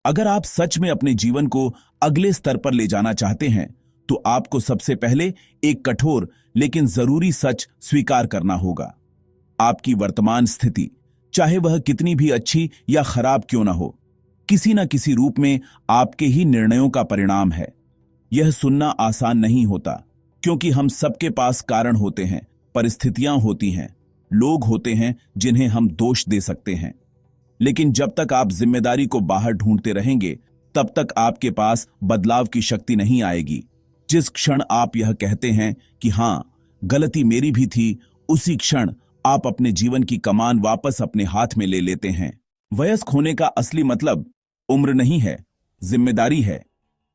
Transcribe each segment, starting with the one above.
अगर आप सच में अपने जीवन को अगले स्तर पर ले जाना चाहते हैं तो आपको सबसे पहले एक कठोर लेकिन जरूरी सच स्वीकार करना होगा। आपकी वर्तमान स्थिति, चाहे वह कितनी भी अच्छी या खराब क्यों ना हो, किसी न किसी रूप में आपके ही निर्णयों का परिणाम है। यह सुनना आसान नहीं होता, क्योंकि हम सबके पास कारण होते हैं, परिस्थितियां होती हैं, लोग होते हैं जिन्हें हम दोष दे सकते हैं। लेकिन जब तक आप जिम्मेदारी को बाहर ढूंढते रहेंगे, तब तक आपके पास बदलाव की शक्ति नहीं आएगी। जिस क्षण आप यह कहते हैं कि हां, गलती मेरी भी थी, उसी क्षण आप अपने जीवन की कमान वापस अपने हाथ में ले लेते हैं। वयस्क होने का असली मतलब उम्र नहीं है, जिम्मेदारी है।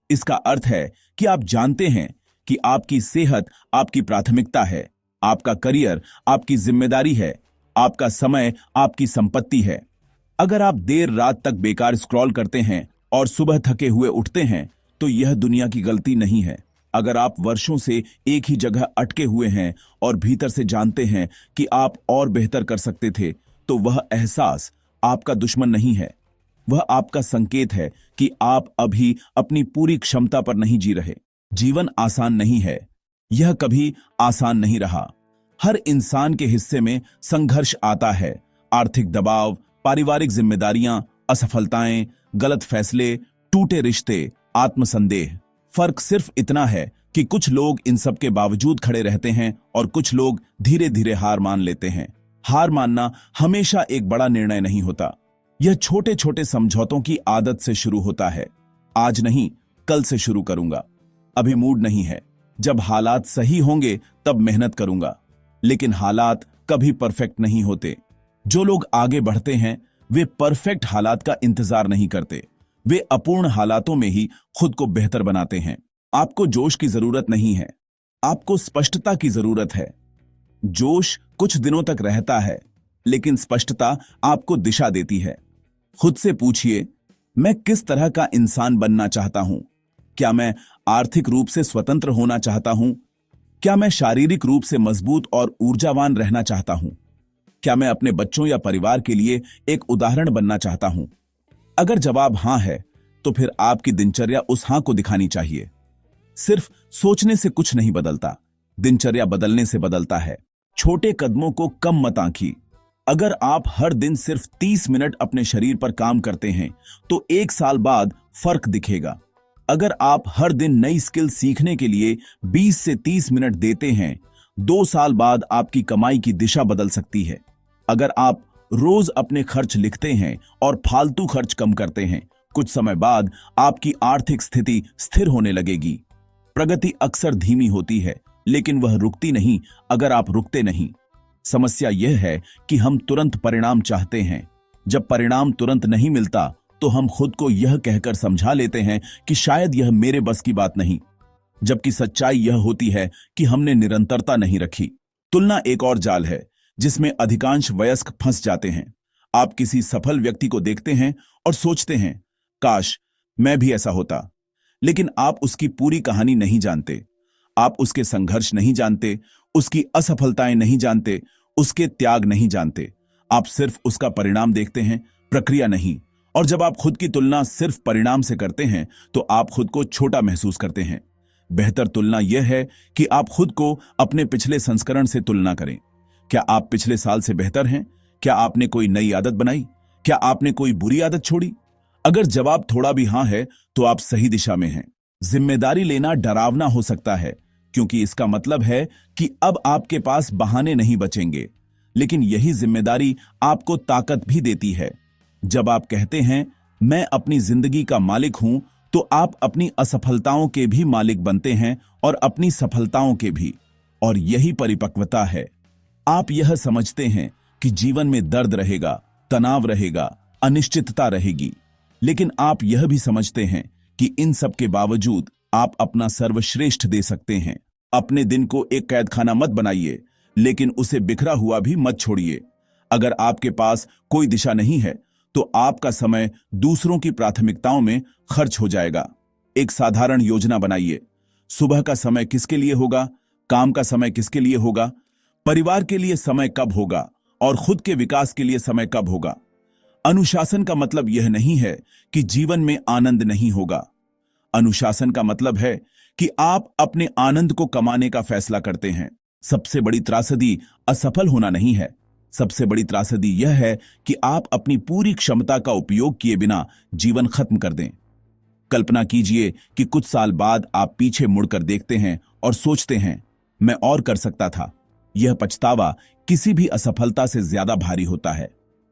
इसका अर्थ है कि आप जानते हैं कि आपकी सेहत आपकी प्राथमिकता है, आपका करियर आपकी जिम्मेदारी है, आपका समय आपकी संपत्ति है। अगर आप देर रात तक बेकार स्क्रॉल करते हैं और सुबह थके हुए उठते हैं, तो यह दुनिया की गलती नहीं है। अगर आप वर्षों से एक ही जगह अटके हुए हैं और भीतर से जानते हैं कि आप और बेहतर कर सकते थे, तो वह एहसास आपका दुश्मन नहीं है। वह आपका संकेत है कि आप अभी अपनी पूरी क्षमता पर नहीं जी रहे। जीवन आसान नहीं है, यह कभी आसान नहीं रहा। हर इंसान के हिस्से में संघर्ष आता है। आर्थिक दबाव, पारिवारिक जिम्मेदारियां, असफलताएं, गलत फैसले, टूटे रिश्ते, आत्मसंदेह। फर्क सिर्फ इतना है कि कुछ लोग इन सब के बावजूद खड़े रहते हैं और कुछ लोग धीरे धीरे हार मान लेते हैं। हार मानना हमेशा एक बड़ा निर्णय नहीं होता, यह छोटे छोटे समझौतों की आदत से शुरू होता है। आज नहीं, कल से शुरू करूंगा, अभी मूड नहीं है, जब हालात सही होंगे तब मेहनत करूंगा। लेकिन हालात कभी परफेक्ट नहीं होते। जो लोग आगे बढ़ते हैं वे परफेक्ट हालात का इंतजार नहीं करते, वे अपूर्ण हालातों में ही खुद को बेहतर बनाते हैं। आपको जोश की जरूरत नहीं है, आपको स्पष्टता की जरूरत है। जोश कुछ दिनों तक रहता है, लेकिन स्पष्टता आपको दिशा देती है। खुद से पूछिए, मैं किस तरह का इंसान बनना चाहता हूं? क्या मैं आर्थिक रूप से स्वतंत्र होना चाहता हूं? क्या मैं शारीरिक रूप से मजबूत और ऊर्जावान रहना चाहता हूं? क्या मैं अपने बच्चों या परिवार के लिए एक उदाहरण बनना चाहता हूं? अगर जवाब हां है, तो फिर आपकी दिनचर्या उस हां को दिखानी चाहिए। सिर्फ सोचने से कुछ नहीं बदलता, दिनचर्या बदलने से बदलता है। छोटे कदमों को कम मत आंकी। अगर आप हर दिन सिर्फ 30 मिनट अपने शरीर पर काम करते हैं, तो 1 साल बाद फर्क दिखेगा। अगर आप हर दिन नई स्किल सीखने के लिए 20 से 30 मिनट देते हैं, 2 साल बाद आपकी कमाई की दिशा बदल सकती है। अगर आप रोज अपने खर्च लिखते हैं और फालतू खर्च कम करते हैं, कुछ समय बाद आपकी आर्थिक स्थिति स्थिर होने लगेगी। प्रगति अक्सर धीमी होती है, लेकिन वह रुकती नहीं अगर आप रुकते नहीं। समस्या यह है कि हम तुरंत परिणाम चाहते हैं। जब परिणाम तुरंत नहीं मिलता, तो हम खुद को यह कहकर समझा लेते हैं कि शायद यह मेरे बस की बात नहीं, जबकि सच्चाई यह होती है कि हमने निरंतरता नहीं रखी। तुलना एक और जाल है जिसमें अधिकांश वयस्क फंस जाते हैं। आप किसी सफल व्यक्ति को देखते हैं और सोचते हैं, काश मैं भी ऐसा होता। लेकिन आप उसकी पूरी कहानी नहीं जानते। आप उसके संघर्ष नहीं जानते, उसकी असफलताएं नहीं जानते, उसके त्याग नहीं जानते। आप सिर्फ उसका परिणाम देखते हैं, प्रक्रिया नहीं। और जब आप खुद की तुलना सिर्फ परिणाम से करते हैं, तो आप खुद को छोटा महसूस करते हैं। बेहतर तुलना यह है कि आप खुद को अपने पिछले संस्करण से तुलना करें। क्या आप पिछले साल से बेहतर हैं? क्या आपने कोई नई आदत बनाई? क्या आपने कोई बुरी आदत छोड़ी? अगर जवाब थोड़ा भी हां है, तो आप सही दिशा में हैं। जिम्मेदारी लेना डरावना हो सकता है, क्योंकि इसका मतलब है कि अब आपके पास बहाने नहीं बचेंगे। लेकिन यही जिम्मेदारी आपको ताकत भी देती है। जब आप कहते हैं, मैं अपनी जिंदगी का मालिक हूं, तो आप अपनी असफलताओं के भी मालिक बनते हैं और अपनी सफलताओं के भी। और यही परिपक्वता है। आप यह समझते हैं कि जीवन में दर्द रहेगा, तनाव रहेगा, अनिश्चितता रहेगी, लेकिन आप यह भी समझते हैं कि इन सब के बावजूद आप अपना सर्वश्रेष्ठ दे सकते हैं। अपने दिन को एक कैदखाना मत बनाइए, लेकिन उसे बिखरा हुआ भी मत छोड़िए। अगर आपके पास कोई दिशा नहीं है, तो आपका समय दूसरों की प्राथमिकताओं में खर्च हो जाएगा। एक साधारण योजना बनाइए। सुबह का समय किसके लिए होगा? काम का समय किसके लिए होगा? परिवार के लिए समय कब होगा? और खुद के विकास के लिए समय कब होगा? अनुशासन का मतलब यह नहीं है कि जीवन में आनंद नहीं होगा। अनुशासन का मतलब है कि आप अपने आनंद को कमाने का फैसला करते हैं। सबसे बड़ी त्रासदी असफल होना नहीं है, सबसे बड़ी त्रासदी यह है कि आप अपनी पूरी क्षमता का उपयोग किए बिना जीवन खत्म कर दें। कल्पना कीजिए कि कुछ साल बाद आप पीछे मुड़कर देखते हैं और सोचते हैं, मैं और कर सकता था। यह पछतावा किसी भी असफलता से ज्यादा भारी होता है।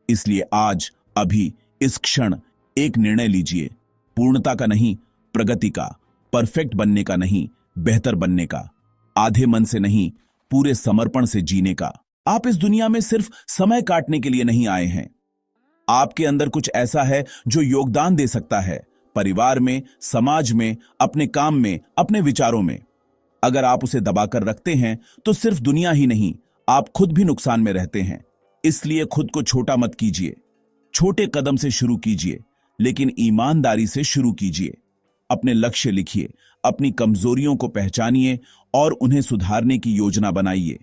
इसलिए आज, अभी, इस क्षण एक निर्णय लीजिए, पूर्णता का नहीं, प्रगति का, परफेक्ट बनने का नहीं, बेहतर बनने का, आधे मन से नहीं, पूरे समर्पण से जीने का। आप इस दुनिया में सिर्फ समय काटने के लिए नहीं आए हैं। आपके अंदर कुछ ऐसा है जो योगदान दे सकता है, परिवार में, समाज में, अपने काम में, अपने विचारों में। अगर आप उसे दबाकर रखते हैं तो सिर्फ दुनिया ही नहीं, आप खुद भी नुकसान में रहते हैं। इसलिए खुद को छोटा मत कीजिए। छोटे कदम से शुरू कीजिए, लेकिन ईमानदारी से शुरू कीजिए। अपने लक्ष्य लिखिए, अपनी कमजोरियों को पहचानिए और उन्हें सुधारने की योजना बनाइए।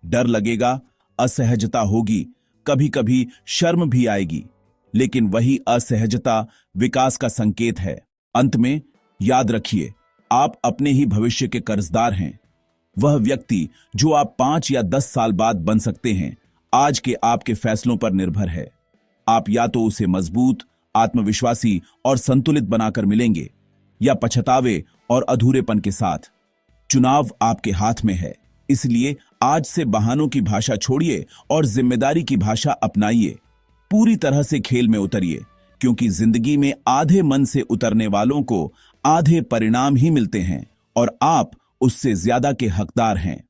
डर लगेगा, असहजता होगी, कभी कभी शर्म भी आएगी, लेकिन वही असहजता विकास का संकेत है। अंत में याद रखिए, आप अपने ही भविष्य के कर्जदार हैं। वह व्यक्ति जो आप 5 या 10 साल बाद बन सकते हैं, आज के आपके फैसलों पर निर्भर है। आप या तो उसे मजबूत, आत्मविश्वासी और संतुलित बनाकर मिलेंगे, या पछतावे और अधूरेपन के साथ। चुनाव आपके हाथ में है। इसलिए आज से बहानों की भाषा छोड़िए और जिम्मेदारी की भाषा अपनाइए। पूरी तरह से खेल में उतरिए, क्योंकि जिंदगी में आधे मन से उतरने वालों को आधे परिणाम ही मिलते हैं और आप उससे ज्यादा के हकदार हैं।